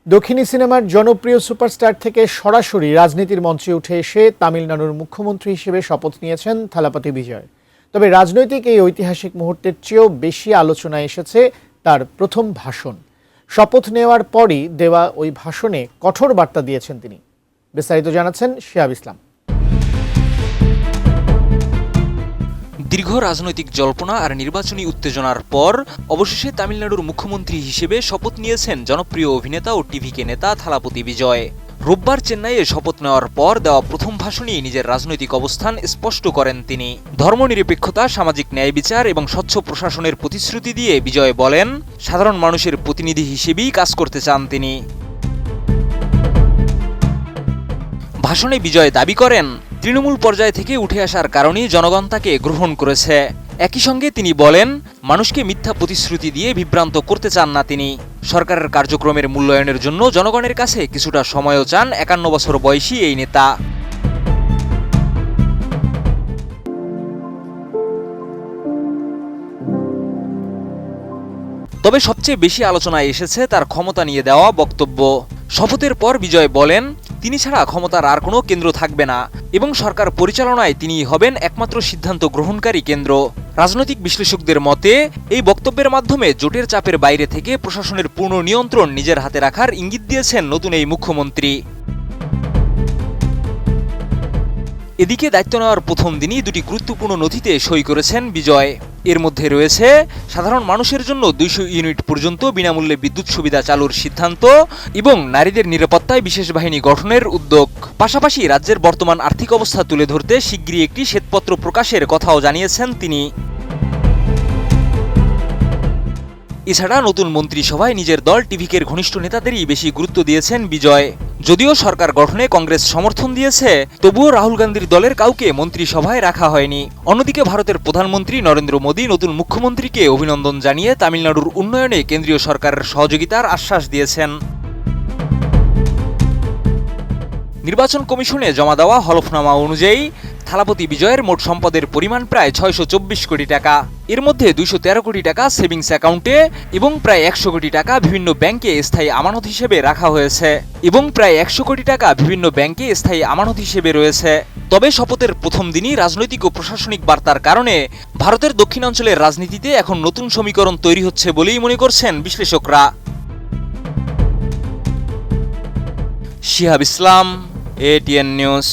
দক্ষিণী সিনেমার জনপ্রিয় সুপারস্টার থেকে সরাসরি রাজনীতির মঞ্চে উঠে এসে তামিলনাড়ুর মুখ্যমন্ত্রী হিসেবে শপথ নিয়েছেন থালাপতি বিজয়। তবে রাজনৈতিক এই ঐতিহাসিক মুহূর্তের চেয়েও বেশি আলোচনায় এসেছে তার প্রথম ভাষণ। শপথ নেওয়ার পরই দেওয়া ওই ভাষণে কঠোর বার্তা দিয়েছেন তিনি। বিস্তারিত জানাচ্ছেন শিহাব ইসলাম। দীর্ঘ রাজনৈতিক জল্পনা আর নির্বাচনী উত্তেজনার পর অবশেষে তামিলনাড়ুর মুখ্যমন্ত্রী হিসেবে শপথ নিয়েছেন জনপ্রিয় অভিনেতা ও টিভিকে নেতা থালাপতি বিজয়। রোববার চেন্নাইয়ে শপথ নেওয়ার পর দেওয়া প্রথম ভাষণেই নিজের রাজনৈতিক অবস্থান স্পষ্ট করেন তিনি। ধর্মনিরপেক্ষতা, সামাজিক ন্যায় বিচার এবং স্বচ্ছ প্রশাসনের প্রতিশ্রুতি দিয়ে বিজয় বলেন, সাধারণ মানুষের প্রতিনিধি হিসেবেই কাজ করতে চান তিনি। ভাষণে বিজয় দাবি করেন, তৃণমূল পর্যায় থেকে উঠে আসার কারণেই জনগণ তাকে গ্রহণ করেছে। একই সঙ্গে তিনি বলেন, মানুষকে মিথ্যা প্রতিশ্রুতি দিয়ে বিভ্রান্ত করতে চান না তিনি। সরকারের কার্যক্রমের মূল্যায়নের জন্য জনগণের কাছে কিছুটা সময়ও চান 51 বছর বয়সী এই নেতা। তবে সবচেয়ে বেশি আলোচনায় এসেছে তার ক্ষমতা নিয়ে দেওয়া বক্তব্য। শপথের পর বিজয় বলেন, তিনি ছাড়া ক্ষমতার আর কোনো কেন্দ্র থাকবে না এবং সরকার পরিচালনায় তিনিই হবেন একমাত্র সিদ্ধান্ত গ্রহণকারী কেন্দ্র। রাজনৈতিক বিশ্লেষকদের মতে এই বক্তব্যের মাধ্যমে জোটের চাপের বাইরে থেকে প্রশাসনের পূর্ণ নিয়ন্ত্রণ নিজের হাতে রাখার ইঙ্গিত দিয়েছেন নতুন এই মুখ্যমন্ত্রী। এদিকে দায়িত্ব নেওয়ার প্রথম দিনই দুটি গুরুত্বপূর্ণ নথিতে সই করেছেন বিজয়। এর মধ্যে রয়েছে সাধারণ মানুষের জন্য 200 ইউনিট পর্যন্ত বিনামূল্যে বিদ্যুৎ সুবিধা চালুর সিদ্ধান্ত এবং নারীদের নিরাপত্তায় বিশেষ বাহিনী গঠনের উদ্যোগ। পাশাপাশি রাজ্যের বর্তমান আর্থিক অবস্থা তুলে ধরতে শিগগিরই একটি শ্বেতপত্র প্রকাশের কথাও জানিয়েছেন তিনি। এছাড়া নতুন মন্ত্রিসভায় নিজের দল টিভিকের ঘনিষ্ঠ নেতাদেরই বেশি গুরুত্ব দিয়েছেন বিজয়। যদিও সরকার গঠনে কংগ্রেস সমর্থন দিয়েছে, তবুও রাহুল গান্ধীর দলের কাউকে মন্ত্রিসভায় রাখা হয়নি। অন্যদিকে ভারতের প্রধানমন্ত্রী নরেন্দ্র মোদী নতুন মুখ্যমন্ত্রীকে অভিনন্দন জানিয়ে তামিলনাড়ুর উন্নয়নে কেন্দ্রীয় সরকারের সহযোগিতার আশ্বাস দিয়েছেন। নির্বাচন কমিশনে জমা দেওয়া হলফনামা অনুযায়ী থালাপতি বিজয়ের মোট সম্পদের পরিমাণ প্রায় 624 কোটি টাকা। এর মধ্যে 213 কোটি টাকা সেভিংস অ্যাকাউন্টে এবং প্রায় 100 কোটি টাকা বিভিন্ন ব্যাংকে স্থায়ী আমানত হিসেবে রাখা হয়েছে রয়েছে। তবে শপথের প্রথম দিনই রাজনৈতিক ও প্রশাসনিক বার্তার কারণে ভারতের দক্ষিণাঞ্চলের রাজনীতিতে এখন নতুন সমীকরণ তৈরি হচ্ছে বলেই মনে করছেন বিশ্লেষকরা। শিহাব ইসলাম, ATN নিউজ।